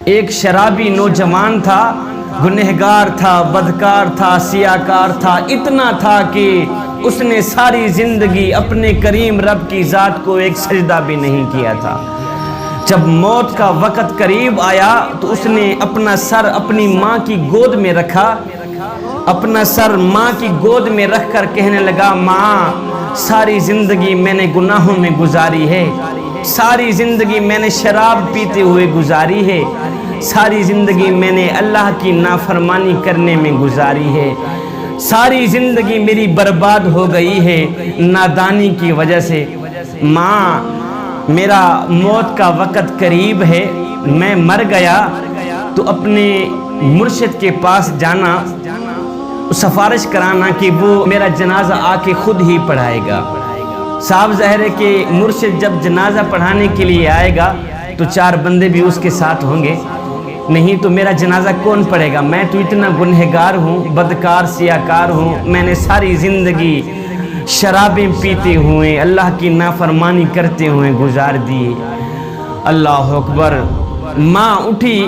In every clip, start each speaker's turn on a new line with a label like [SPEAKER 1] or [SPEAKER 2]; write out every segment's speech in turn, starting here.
[SPEAKER 1] ایک شرابی نوجوان تھا، گنہگار تھا، بدکار تھا، سیاکار تھا، اتنا تھا کہ اس نے ساری زندگی اپنے کریم رب کی ذات کو ایک سجدہ بھی نہیں کیا تھا۔ جب موت کا وقت قریب آیا تو اس نے اپنا سر اپنی ماں کی گود میں رکھا، اپنا سر ماں کی گود میں رکھ کر کہنے لگا، ماں ساری زندگی میں نے گناہوں میں گزاری ہے، ساری زندگی میں نے شراب پیتے ہوئے گزاری ہے، ساری زندگی میں نے اللہ کی نافرمانی کرنے میں گزاری ہے، ساری زندگی میری برباد ہو گئی ہے نادانی کی وجہ سے۔ ماں میرا موت کا وقت قریب ہے، میں مر گیا تو اپنے مرشد کے پاس جانا، سفارش کرانا کہ وہ میرا جنازہ آ کے خود ہی پڑھائے گا۔ صاحب ظاہر ہے کہ مرشد جب جنازہ پڑھانے کے لیے آئے گا تو 4 بندے بھی اس کے ساتھ ہوں گے، نہیں تو میرا جنازہ کون پڑھے گا؟ میں تو اتنا گنہگار ہوں، بدکار سیاکار ہوں، میں نے ساری زندگی شرابیں پیتے ہوئے اللہ کی نافرمانی کرتے ہوئے گزار دی۔ اللہ اکبر۔ ماں اٹھی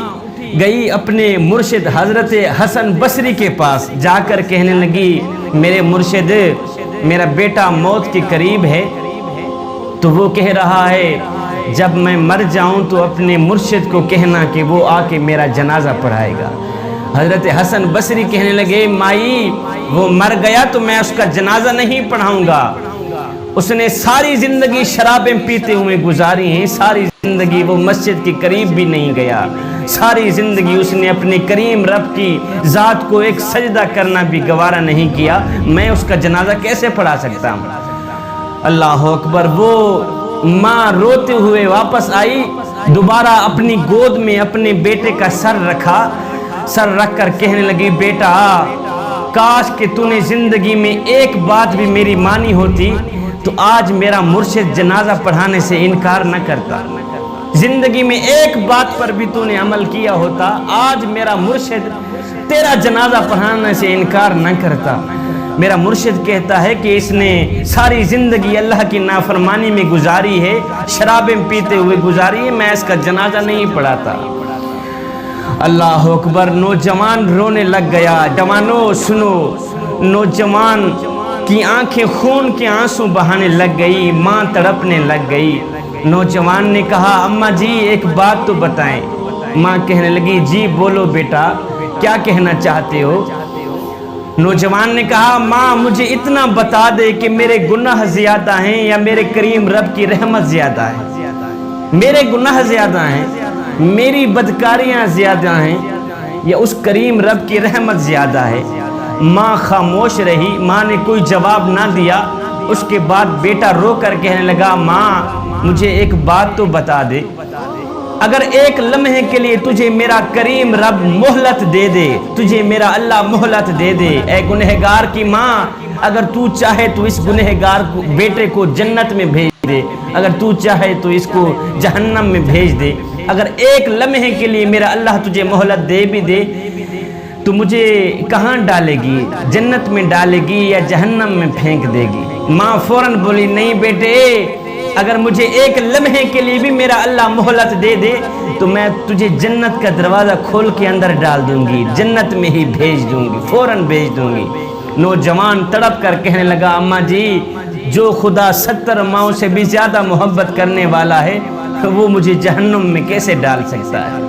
[SPEAKER 1] گئی اپنے مرشد حضرت حسن بصری کے پاس، جا کر کہنے لگی، میرے مرشد میرا بیٹا موت کے قریب ہے، تو وہ کہہ رہا ہے جب میں مر جاؤں تو اپنے مرشد کو کہنا کہ وہ آ کے میرا جنازہ پڑھائے گا۔ حضرت حسن بصری کہنے لگے، مائی وہ مر گیا تو میں اس کا جنازہ نہیں پڑھاؤں گا، اس نے ساری زندگی شرابیں پیتے ہوئے گزاری ہیں، ساری زندگی وہ مسجد کے قریب بھی نہیں گیا، ساری زندگی اس نے اپنے کریم رب کی ذات کو ایک سجدہ کرنا بھی گوارا نہیں کیا، میں اس کا جنازہ کیسے پڑھا سکتا ہوں؟ اللہ اکبر۔ وہ ماں روتے ہوئے واپس آئی، دوبارہ اپنی گود میں اپنے بیٹے کا سر رکھا، سر رکھ کر کہنے لگی، بیٹا کاش کہ تو نے زندگی میں ایک بات بھی میری مانی ہوتی تو آج میرا مرشد جنازہ پڑھانے سے انکار نہ کرتا، زندگی میں ایک بات پر بھی تو نے عمل کیا ہوتا، آج میرا مرشد تیرا جنازہ پڑھانے سے انکار نہ کرتا۔ میرا مرشد کہتا ہے کہ اس نے ساری زندگی اللہ کی نافرمانی میں گزاری ہے، شرابیں پیتے ہوئے گزاری ہے، میں اس کا جنازہ نہیں پڑھاتا۔ اللہ اکبر۔ نوجوان رونے لگ گیا۔ جوانو سنو، نوجوان کی آنکھیں خون کے آنسو بہانے لگ گئی، ماں تڑپنے لگ گئی۔ نوجوان نے کہا، اماں جی ایک بات تو بتائیں۔ ماں کہنے لگی، جی بولو بیٹا، کیا کہنا چاہتے ہو؟ نوجوان نے کہا، ماں مجھے اتنا بتا دے کہ میرے گناہ زیادہ ہیں یا میرے کریم رب کی رحمت زیادہ ہے؟ میرے گناہ زیادہ ہیں، میری بدکاریاں زیادہ ہیں، یا اس کریم رب کی رحمت زیادہ ہے؟ ماں خاموش رہی، ماں نے کوئی جواب نہ دیا۔ اس کے بعد بیٹا رو کر کہنے لگا، ماں مجھے ایک بات تو بتا دے، اگر ایک لمحے کے لیے تجھے میرا کریم رب مہلت دے دے، تجھے میرا اللہ مہلت دے دے، اے گنہگار کی ماں، اگر تو چاہے تو اس گنہگار بیٹے کو جنت میں بھیج دے، اگر تو چاہے تو اس کو جہنم میں بھیج دے، اگر ایک لمحے کے لیے میرا اللہ تجھے مہلت دے بھی دے تو مجھے کہاں ڈالے گی؟ جنت میں ڈالے گی یا جہنم میں پھینک دے گی؟ ماں فوراً بولی، نہیں بیٹے، اگر مجھے ایک لمحے کے لیے بھی میرا اللہ مہلت دے دے تو میں تجھے جنت کا دروازہ کھول کے اندر ڈال دوں گی، جنت میں ہی بھیج دوں گی، فوراً بھیج دوں گی۔ نوجوان تڑپ کر کہنے لگا، اماں جی جو خدا 70 ماؤں سے بھی زیادہ محبت کرنے والا ہے وہ مجھے جہنم میں کیسے ڈال سکتا ہے؟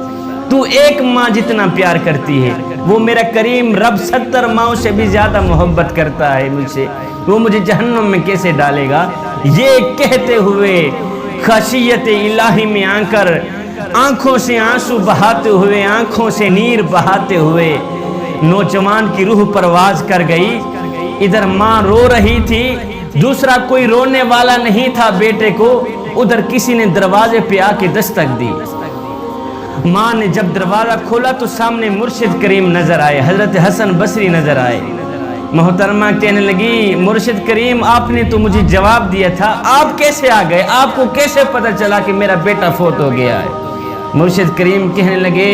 [SPEAKER 1] تو ایک ماں جتنا پیار کرتی ہے، وہ میرا کریم رب 70 ماؤں سے بھی زیادہ محبت کرتا ہے مجھ سے، وہ مجھے جہنم میں کیسے ڈالے گا؟ یہ کہتے ہوئے خشیت الہی میں آ کر آنکھوں سے آنسو بہاتے ہوئے، آنکھوں سے نیر بہاتے ہوئے نوجوان کی روح پرواز کر گئی۔ ادھر ماں رو رہی تھی، دوسرا کوئی رونے والا نہیں تھا بیٹے کو، ادھر کسی نے دروازے پہ آ کے دستک دی۔ ماں نے جب دروازہ کھولا تو سامنے مرشد کریم نظر آئے، حضرت حسن بصری نظر آئے۔ محترمہ کہنے لگی، مرشد کریم آپ نے تو مجھے جواب دیا تھا، آپ کیسے آ گئے؟ آپ کو کیسے پتہ چلا کہ میرا بیٹا فوت ہو گیا ہے؟ مرشد کریم کہنے لگے،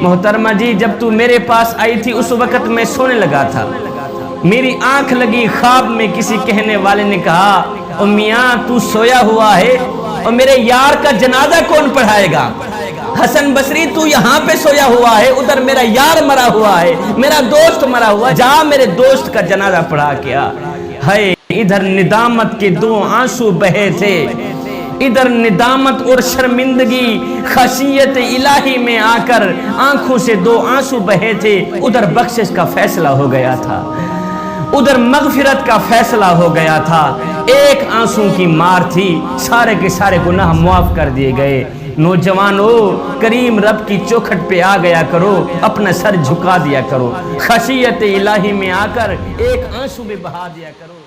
[SPEAKER 1] محترمہ جی جب تو میرے پاس آئی تھی اس وقت میں سونے لگا تھا، میری آنکھ لگی، خواب میں کسی کہنے والے نے کہا، میاں تو سویا ہوا ہے اور میرے یار کا جنازہ کون پڑھائے گا؟ حسن بصری تو یہاں پہ سویا ہوا ہے، ادھر میرا یار مرا ہوا ہے، میرا دوست مرا ہوا ہے، جا میرے دوست کا جنازہ پڑھا کیا۔ ہے ادھر ندامت کے 2 آنسو بہے تھے، ادھر ندامت اور شرمندگی خشیت الہی میں آ کر آنکھوں سے 2 آنسو بہے تھے، ادھر بخشش کا فیصلہ ہو گیا تھا، ادھر مغفرت کا فیصلہ ہو گیا تھا۔ ایک آنسو کی مار تھی، سارے کے سارے گناہ معاف کر دیے گئے۔ نوجوانو، کریم رب کی چوکھٹ پہ آ گیا کرو، اپنا سر جھکا دیا کرو، خشیت الہی میں آ کر ایک آنسو بھی بہا دیا کرو۔